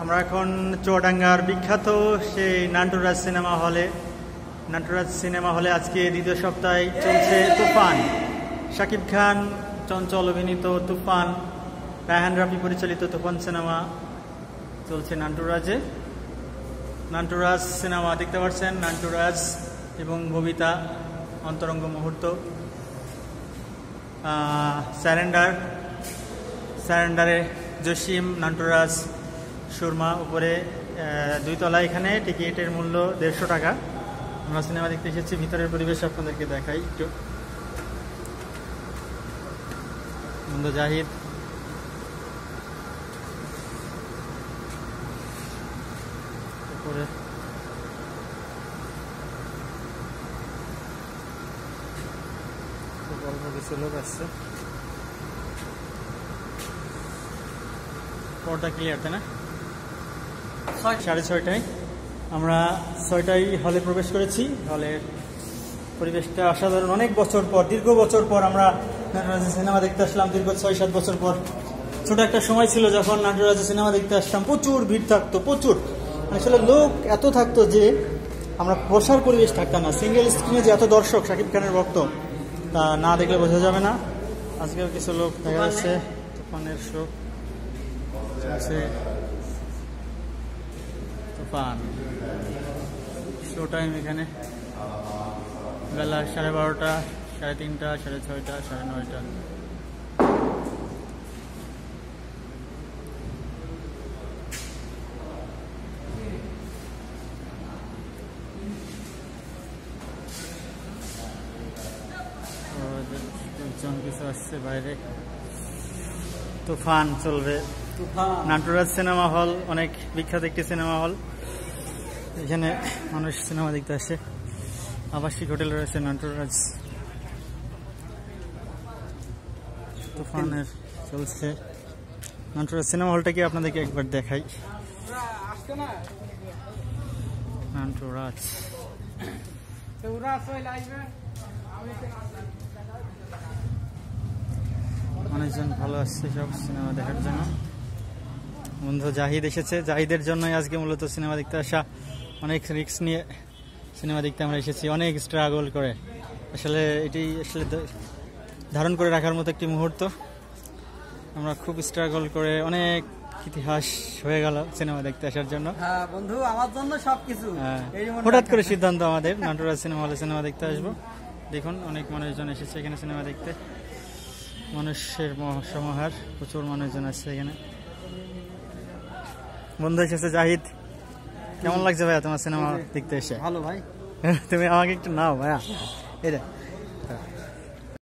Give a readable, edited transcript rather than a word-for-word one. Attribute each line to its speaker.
Speaker 1: আমরা এখন চুয়াডাঙ্গার বিখ্যাত সেই নান্টুরাজ সিনেমা হলে আজকে দ্বিতীয় সপ্তাহে চলছে তুফান। শাকিব খান চঞ্চল অভিনীত তুফান, রায়হান রাফি পরিচালিত তুফান সিনেমা চলছে নান্টুরাজ সিনেমা দেখতে পাচ্ছেন। নান্টুরাজ এবং ববিতা, অন্তরঙ্গ মুহূর্ত, স্যারেন্ডারে জসিম, নান্টুরাজ, সুরমা। উপরে 2 তলা, এখানে টিকিটের মূল্য 150 টাকা। আমরা সিনেমা দেখতে এসেছি, ভিতরের পরিবেশ আপনাদেরকে দেখাই একটু। বন্ধু জাহিদ, উপরে অল্প কিছু লোক আসছে। পর্দা ক্লিয়ার, তাই না? 6:30টায় আমরা 6টায় হলে প্রবেশ করেছি। হলের পরিবেশটা অসাধারণ। অনেক বছর পর, দীর্ঘ বছর পর আমরা নাটুরাজের সিনেমা দেখতে আসলাম। দীর্ঘ 6-7 বছর পর। ছোট একটা সময় ছিল যখন নাটুরাজের সিনেমা দেখতে আসতাম, প্রচুর ভিড় থাকতো, প্রচুর, আসলে লোক এত থাকতো যে আমরা বসার পরিবেশ থাকতাম না। সিঙ্গেল স্ক্রিনে যে এত দর্শক, শাকিব খানের ভক্ত, তা না দেখলে বোঝা যাবে না। আজকেও কিছু লোক দেখা যাচ্ছে। তুফানের শো চলছে। তুফান শো টাইম এখানে বেলা 12:30, 3:30, 6:30, 9:30। কিছু আসছে বাইরে। তুফান চলবে। নাটুরাজ সিনেমা হল অনেক বিখ্যাত একটি সিনেমা হল। এখানে মানুষ সিনেমা দেখতে আসে। আবাসিক হোটেল রয়েছে নাটুরাজ। তুফানের চলছে। নাটুরাজ সিনেমা হলটাকে আপনাদেরকে একবার দেখাই। নাটুরাজ অনেকজন ভালো আসছে সব সিনেমা দেখার জন্য। বন্ধু জাহিদ এসেছে, জাহিদের জন্যই আজকে মূলত সিনেমা দেখতে আসা। অনেক রিস্ক নিয়ে সিনেমা দেখতে আমরা এসেছি, অনেক স্ট্রাগল করে। আসলে এটি আসলে ধারণ করে রাখার মতো একটি মুহূর্ত। আমরা খুব স্ট্রাগল করে, অনেক ইতিহাস হয়ে গেল সিনেমা দেখতে আসার জন্য।
Speaker 2: বন্ধু আমার জন্য সবকিছু।
Speaker 1: হঠাৎ করে সিদ্ধান্ত আমাদের নাটুরাজ সিনেমা হলে সিনেমা দেখতে আসবো। দেখুন অনেক মানুষজন এসেছে এখানে সিনেমা দেখতে। মানুষের সমাহার, প্রচুর মানুষজন আসছে এখানে। বন্ধু এসেছে জাহিদ। কেমন লাগছে ভাইয়া তোমার সিনেমা দেখতে এসে?
Speaker 2: ভালো ভাই।
Speaker 1: তুমি আমাকে একটু নাও ভাইয়া, এটা